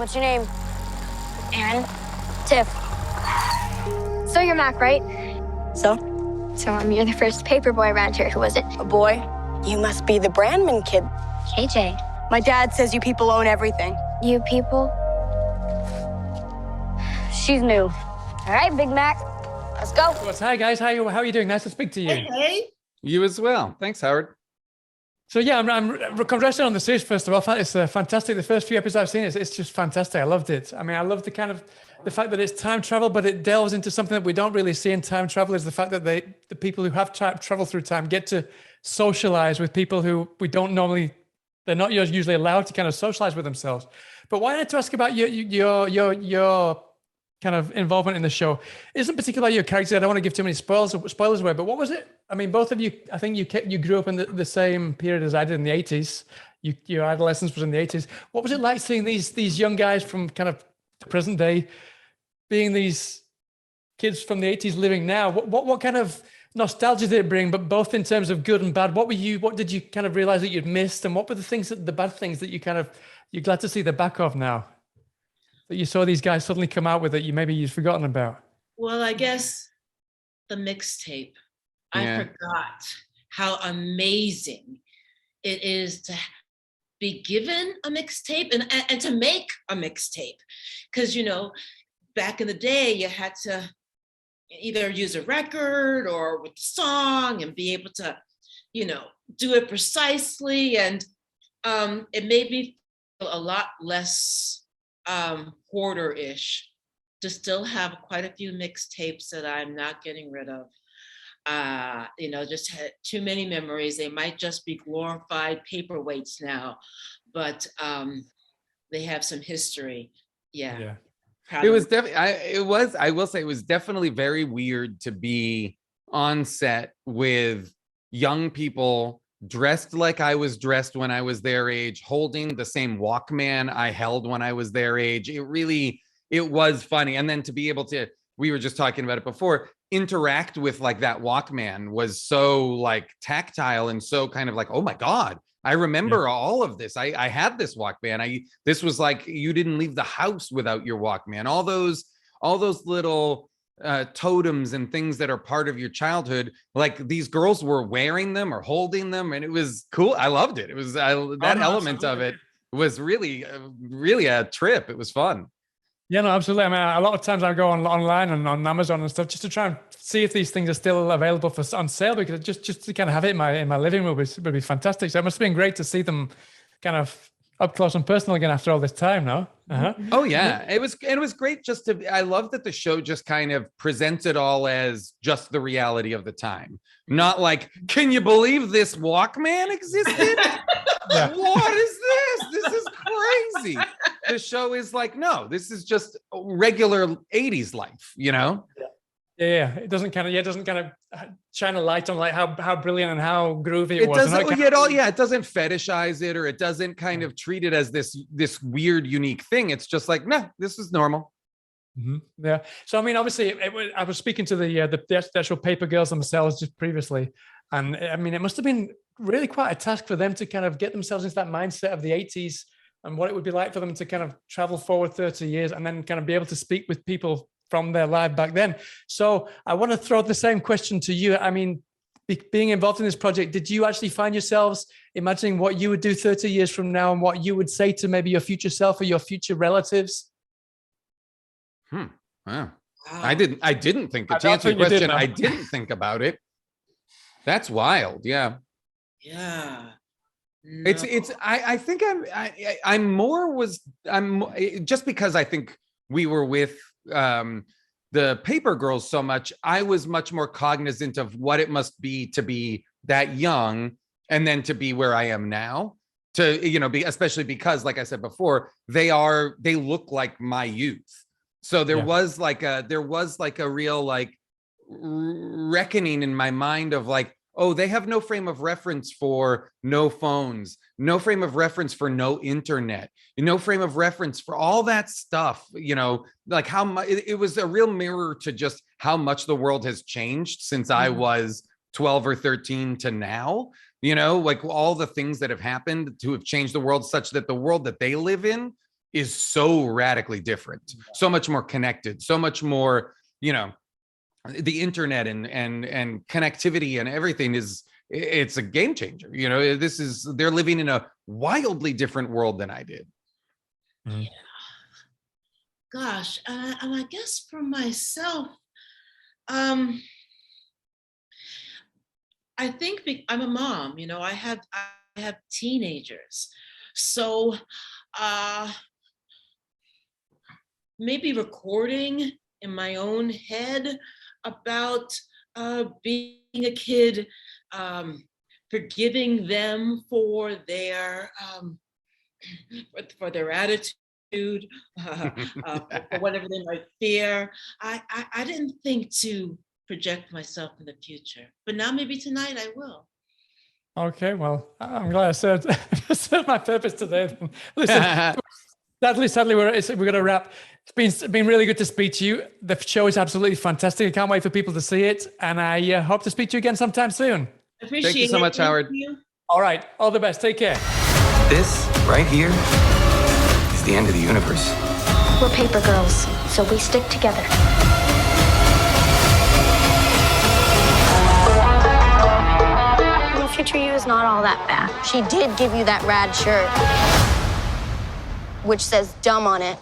What's your name? Aaron. Tiff. So you're Mac, right? So? You're the first paper boy around here who wasn't A boy? You must be the Brandman kid. KJ. My dad says you people own everything. You people? She's new. All right, Big Mac. Let's go. Hi guys, how are you doing? Nice to speak to you. Hey. You as well. Thanks, Howard. So yeah, I'm congratulations on the series first of all. It's fantastic. The first few episodes I've seen, it's just fantastic. I loved it. I mean, I love the fact that it's time travel, but it delves into something that we don't really see in time travel, is the fact that the people who have traveled through time get to socialize with people who we don't normally, they're not usually allowed to kind of socialize with themselves. But why I wanted to ask about your kind of involvement in the show isn't particularly about your character. I don't want to give too many spoilers away, but what was it? I mean, both of you, I think you grew up in the same period as I did in the 80s. Your adolescence was in the 80s. What was it like seeing these young guys from kind of the present day being these kids from the 80s living now? What kind of nostalgia did it bring, but both in terms of good and bad? What did you kind of realize that you'd missed, and what were the bad things that you're glad to see the back of now, that you saw these guys suddenly come out with that you'd forgotten about? Well, I guess the mixtape. Yeah. I forgot how amazing it is to be given a mixtape and to make a mixtape. Because, back in the day, you had to either use a record or with the song and be able to, do it precisely. And it made me feel a lot less hoarder-ish to still have quite a few mixtapes that I'm not getting rid of. Just had too many memories. They might just be glorified paperweights now, but they have some history. Yeah. It was definitely, I will say it was definitely very weird to be on set with young people dressed like I was dressed when I was their age, holding the same Walkman I held when I was their age. It was funny. And then to be able to, we were just talking about it before, interact with like that Walkman was so like tactile and so kind of like, oh my God, I remember all of this. I had this Walkman. This was like, you didn't leave the house without your Walkman. All those little totems and things that are part of your childhood, like these girls were wearing them or holding them, and it was cool. I loved it. It was that element of it was really a trip. It was fun. Yeah, no, absolutely. I mean, a lot of times I go online and on Amazon and stuff just to try and see if these things are still available on sale, because just to kind of have it in my living room would be fantastic. So it must have been great to see them kind of up close and personal again after all this time, no? Uh-huh. Oh yeah, it was great. I love that the show just kind of presents it all as just the reality of the time, not like, can you believe this Walkman existed? Yeah. What is this? This is crazy. The show is like, no, this is just regular 80s life, Yeah. It doesn't kind of shine a light on like how brilliant and how groovy it was. It doesn't fetishize it, or it doesn't kind of treat it as this weird, unique thing. It's just like, nah, this is normal. Mm-hmm. Yeah. So I mean, obviously, I was speaking to the actual paper girls themselves just previously, and I mean, it must have been really quite a task for them to kind of get themselves into that mindset of the 80s and what it would be like for them to kind of travel forward 30 years and then kind of be able to speak with people from their life back then. So I want to throw the same question to you. I mean, being involved in this project, did you actually find yourselves imagining what you would do 30 years from now and what you would say to maybe your future self or your future relatives? Wow. I didn't think, to answer your question, I didn't think about it. That's wild. Yeah. Yeah. No. I think I'm just because I think we were with the paper girls so much, I was much more cognizant of what it must be to be that young and then to be where I am now, to, be, especially because, like I said before, they look like my youth. So there was like a real like reckoning in my mind of like, oh, they have no frame of reference for no phones, no frame of reference for no internet, no frame of reference for all that stuff, like how much it was a real mirror to just how much the world has changed since I was 12 or 13 to now, like all the things that have happened to have changed the world such that the world that they live in is so radically different, so much more connected, so much more, the internet and connectivity and everything it's a game changer. They're living in a wildly different world than I did. Gosh, and I guess for myself, I think I'm a mom, I have teenagers. So maybe recording in my own head about being a kid, forgiving them for their attitude, for whatever they might fear. I didn't think to project myself in the future, but now maybe tonight I will. Okay, well, I'm glad I served my purpose today. Listen, sadly, we're going to wrap. It's been really good to speak to you. The show is absolutely fantastic. I can't wait for people to see it, and I hope to speak to you again sometime soon. Appreciate Thank you so much, Howard. All right, all the best. Take care. This right here is the end of the universe. We're paper girls, so we stick together. Future you is not all that bad. She did give you that rad shirt, which says dumb on it.